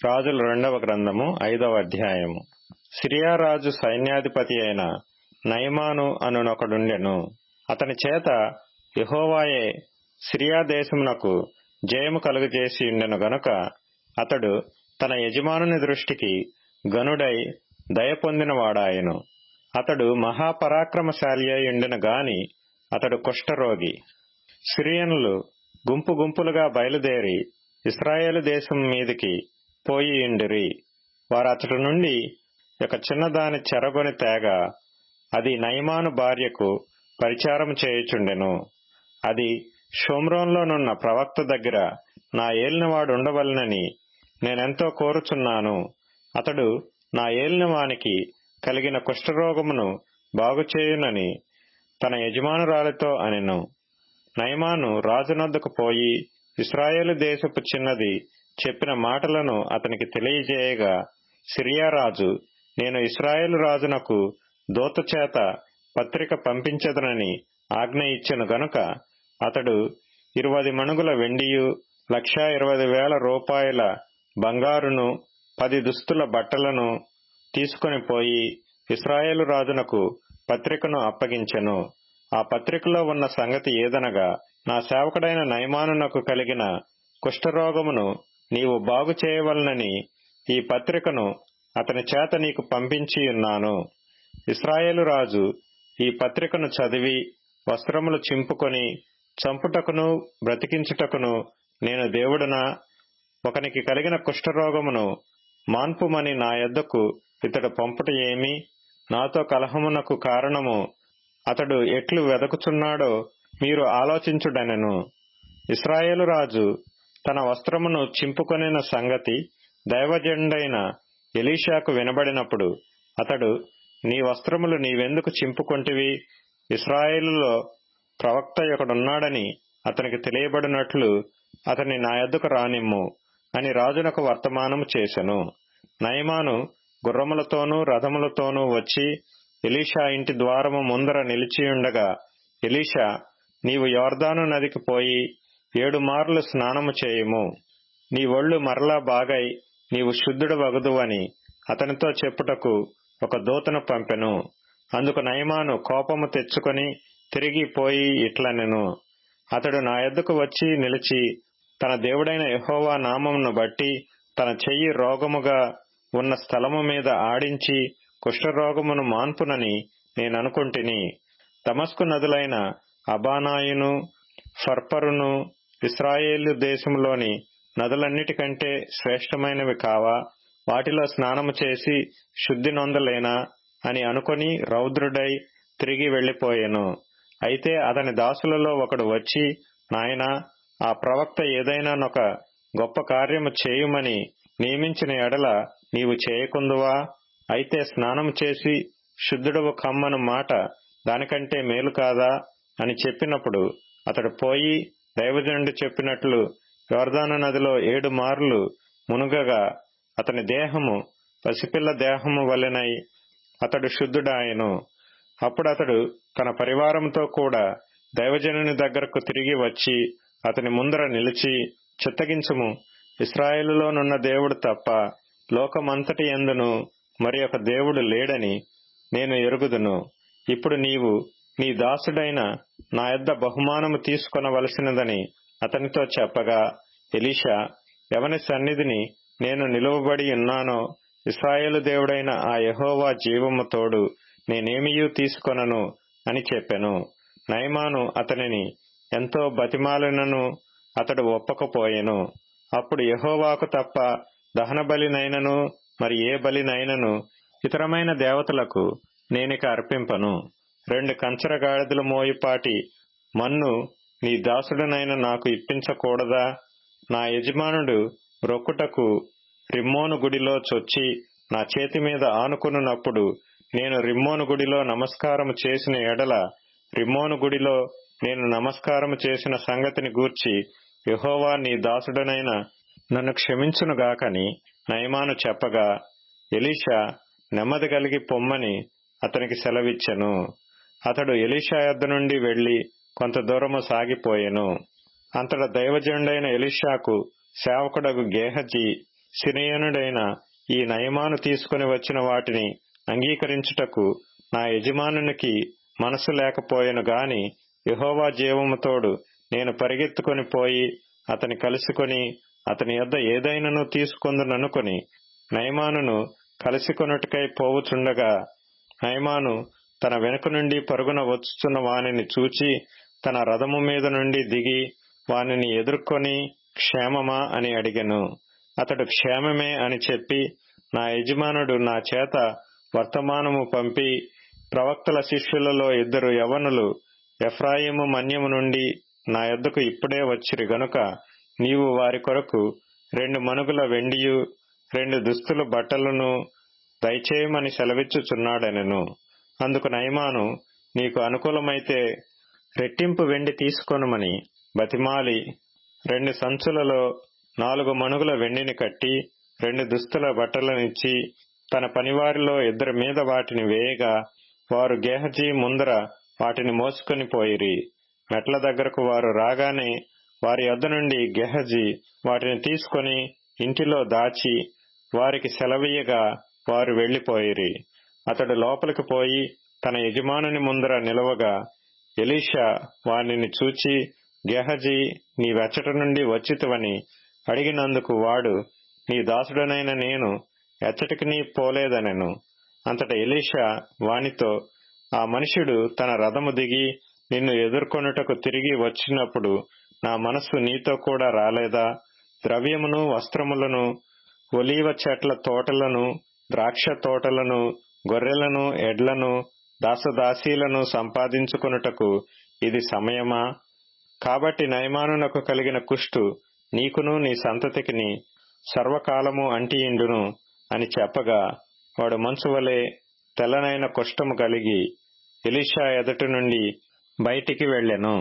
రాజుల 2వ గ్రంథము 5వ అధ్యాయము. సిరియా రాజు సైన్యాధిపతి అయిన నయమాను అనునొకడుండెను. అతని చేత యెహోవాయే సిరియా దేశమునకు జయము కలుగజేసి ఉండెను గనుక అతడు తన యజమానుని దృష్టికి గనుడై దయ పొందినవాడాయెను. అతడు మహాపరాక్రమశాలి అయి ఉండెను గాని అతడు కుష్ఠరోగి. సిరియనులు గుంపు గుంపులుగా బయలుదేరి ఇశ్రాయేలు దేశం మీదికి పోయియుండిరి. వారు అతడి నుండి ఒక చిన్నదాని చెరగొని తేగా అది నయమాను భార్యకు పరిచారము చేయుచుండెను. అది షోమ్రోన్లోనున్న ప్రవక్త దగ్గర నా ఏలినవాడు ఉండవలెనని నేనెంతో కోరుచున్నాను. అతడు నా ఏలినవానికి కలిగిన కుష్ఠరోగమును బాగుచేయునని తన యజమానురాలితో అనెను. నయమాను రాజునొద్దకు పోయి ఇశ్రాయేలు దేశపు చిన్నది చెప్పిన మాటలను అతనికి తెలియజేయగా, సిరియా రాజు, నేను ఇశ్రాయేలు రాజునకు దూత చేత పత్రిక పంపించదనని ఆజ్ఞ ఇచ్చెను గనుక అతడు 20 మణుగుల వెండియు 1,20,000 రూపాయల బంగారును 10 దుస్తుల బట్టలను తీసుకొని పోయి ఇశ్రాయేలు రాజునకు పత్రికను అప్పగించెను. ఆ పత్రికలో ఉన్న సంగతి ఏదనగా, నా సేవకుడైన నయమానునకు కలిగిన కుష్ఠరోగమును నీవు బాగు చేయవలనని ఈ పత్రికను అతని చేత నీకు పంపించియున్నాను. ఇశ్రాయేలు రాజు ఈ పత్రికను చదివి వస్త్రములు చింపుకొని, చంపుటకును బ్రతికించుటకును నేను దేవుడనా? ఒకనికి కలిగిన కుష్ఠరోగమును మాన్పుమని నా యొద్దకు ఇతడు పంపుట ఏమి? నాతో కలహమునకు కారణము అతడు ఎట్లు వెదకుచున్నాడో మీరు ఆలోచించుడనెను. ఇశ్రాయేలు రాజు తన వస్త్రమును చింపుకొనిన సంగతి దైవజనుడైన ఎలీషాకు వినబడినప్పుడు అతడు, నీ వస్త్రములు నీవెందుకు చింపుకొంటివి? ఇశ్రాయేలులో ప్రవక్త ఒకడున్నాడని అతనికి తెలియబడినట్లు అతని నా యొద్దకు రానిమ్ము అని రాజునకు వర్తమానము చేసెను. నయమాను గుర్రములతోనూ రథములతోనూ వచ్చి ఎలీషా ఇంటి ద్వారము ముందర నిలిచియుండగా, ఎలీషా, నీవు యొర్దాను నదికి పోయి 7 మార్లు స్నానము చేయుము. నీ ఒళ్ళు మరలా బాగై నీవు శుద్ధుడవగుదువని అతనితో చెప్పుటకు ఒక దూతను పంపెను. అందుకు నయమాను కోపము తెచ్చుకొని తిరిగి పోయి ఇట్లనెను, అతడు నా యొద్దకు వచ్చి నిలిచి తన దేవుడైన యెహోవా నామమును బట్టి తన చెయ్యి రోగముగా ఉన్న స్థలము మీద ఆడించి కుష్ఠరోగమును మాన్పునని నేననుకొంటిని. దమస్కు నదులైన అబానాయును ఫర్పరును ఇశ్రాయేలు దేశంలోని నదులన్నిటికంటే శ్రేష్టమైనవి కావా? వాటిలో స్నానము చేసి శుద్ధి నొందలేనా అని అనుకొని రౌద్రుడై తిరిగి వెళ్లిపోయెను. అయితే అతని దాసులలో ఒకడు వచ్చి, నాయనా, ఆ ప్రవక్త ఏదైనానొక గొప్ప కార్యము చేయుమని నియమించిన ఎడల నీవు చేయకుందువా? అయితే స్నానము చేసి శుద్ధుడవు కమ్మను మాట దానికంటే మేలు కాదా అని చెప్పినప్పుడు అతడు పోయి దైవజనుడు చెప్పినట్లు యొర్దాను నదిలో 7 మార్లు మునుగగా అతని దేహము పసిపిల్ల దేహము వలెనై అతడు శుద్ధుడాయెను. అప్పుడు అతడు తన పరివారంతో కూడా దైవజనుని దగ్గరకు తిరిగి వచ్చి అతని ముందర నిలిచి, చిత్తగించుము, ఇశ్రాయేలులోనున్న దేవుడు తప్ప లోకమంతటి యందును మరి ఒక దేవుడు లేడని నేను ఎరుగుదును. ఇప్పుడు నీవు నీ దాసుడైన నా యొద్ద బహుమానము తీసుకొనవలసినదని అతనితో చెప్పగా, ఎలీషా, ఎవని సన్నిధిని నేను నిలువబడి ఉన్నానో ఇశ్రాయేలు దేవుడైన ఆ యెహోవా జీవము తోడు నేనేమియూ తీసుకొనను అని చెప్పెను. నయమాను అతనిని ఎంతో బతిమాలినను అతడు ఒప్పకపోయెను. అప్పుడు యెహోవాకు తప్ప దహన బలినైనను మరి ఏ బలినైనను ఇతరమైన దేవతలకు నేనిక అర్పింపను. 2 కంచర గాడిదల మోయుపాటి మన్ను నీ దాసుడనైన నాకు ఇప్పించకూడదా? నా యజమానుడు రొక్కుటకు రిమ్మోను గుడిలో చొచ్చి నా చేతి మీద ఆనుకున్నప్పుడు నేను రిమ్మోను గుడిలో నమస్కారము చేసిన ఎడల రిమ్మోను గుడిలో నేను నమస్కారము చేసిన సంగతిని గూర్చి యెహోవా నీ దాసుడనైన నన్ను క్షమించునుగాకని నయమాను చెప్పగా, ఎలీషా నెమ్మది కలిగి పొమ్మని అతనికి సెలవిచ్చెను. అతడు ఎలీషా యొద్ద నుండి వెళ్లి కొంత దూరము సాగిపోయెను. అంతట దైవజనుడైన ఎలీషాకు సేవకుడగు గేహజీ సిరియనుడైన ఈ నయమాను తీసుకుని వచ్చిన వాటిని అంగీకరించుటకు నా యజమానునికి మనసు లేకపోయెను గాని యెహోవా జీవము తోడు నేను పరిగెత్తుకొని పోయి అతని కలుసుకొని అతని యొద్ద ఏదైనను తీసుకొందుననుకొని నయమానును కలుసుకొనుటకై పోవుచుండగా నయమాను తన వెనుక నుండి పరుగున వచ్చుచున్న వానిని చూచి తన రథము మీద నుండి దిగి వానిని ఎదుర్కొని క్షేమమా అని అడిగెను. అతడు క్షేమమే అని చెప్పి, నా యజమానుడు నా చేత వర్తమానము పంపి, ప్రవక్తల శిష్యులలో 2 యవ్వనులు ఎఫ్రాయిము మన్యము నుండి నా యొద్దకు ఇప్పుడే వచ్చిరి గనుక నీవు వారి కొరకు 2 మణుగుల వెండియు 2 దుస్తుల బట్టలను దయచేయమని సెలవిచ్చుచున్నాడనెను. అందుకు నయమాను, నీకు అనుకూలమైతే రెట్టింపు వెండి తీసుకొనుమని బతిమాలి 2 సంచులలో 4 మణుగుల వెండిని కట్టి 2 దుస్తుల బట్టలనిచ్చి తన పనివారిలో 2 మీద వాటిని వేయగా వారు గేహజీ ముందర వాటిని మోసుకొని పోయిరి. మెట్ల దగ్గరకు వారు రాగానే వారి యొద్ద నుండి గేహజీ వాటిని తీసుకొని ఇంటిలో దాచి వారికి సెలవీయగా వారు వెళ్లిపోయిరి. అతడు లోపలికి పోయి తన యజమానుని ముందర నిలవగా ఎలీషా వానిని చూచి, గేహజీ నీవెచ్చట నుండి వచ్చితివని అడిగినందుకు వాడు, నీ దాసుడనైన నేను ఎచ్చటికి పోలేదనెను. అంతట ఎలీషా వానితో, ఆ మనుష్యుడు తన రథము దిగి నిన్ను ఎదుర్కొనుటకు తిరిగి వచ్చినప్పుడు నా మనస్సు నీతో కూడా రాలేదా? ద్రవ్యమును వస్త్రములను ఒలీవ చెట్ల తోటలను ద్రాక్ష తోటలను గొర్రెలను ఎడ్లను దాసదాసీలను సంపాదించుకొనుటకు ఇది సమయమా? కాబట్టి నయమానునకు కలిగిన కుష్టు నీకును నీ సంతతికిని సర్వకాలము అంటియిండును అని చెప్పగా వాడు మంచు వలె తెల్లనైన కుష్ఠము కలిగి ఎలీషా ఎదుట నుండి బయటికి వెళ్ళెను.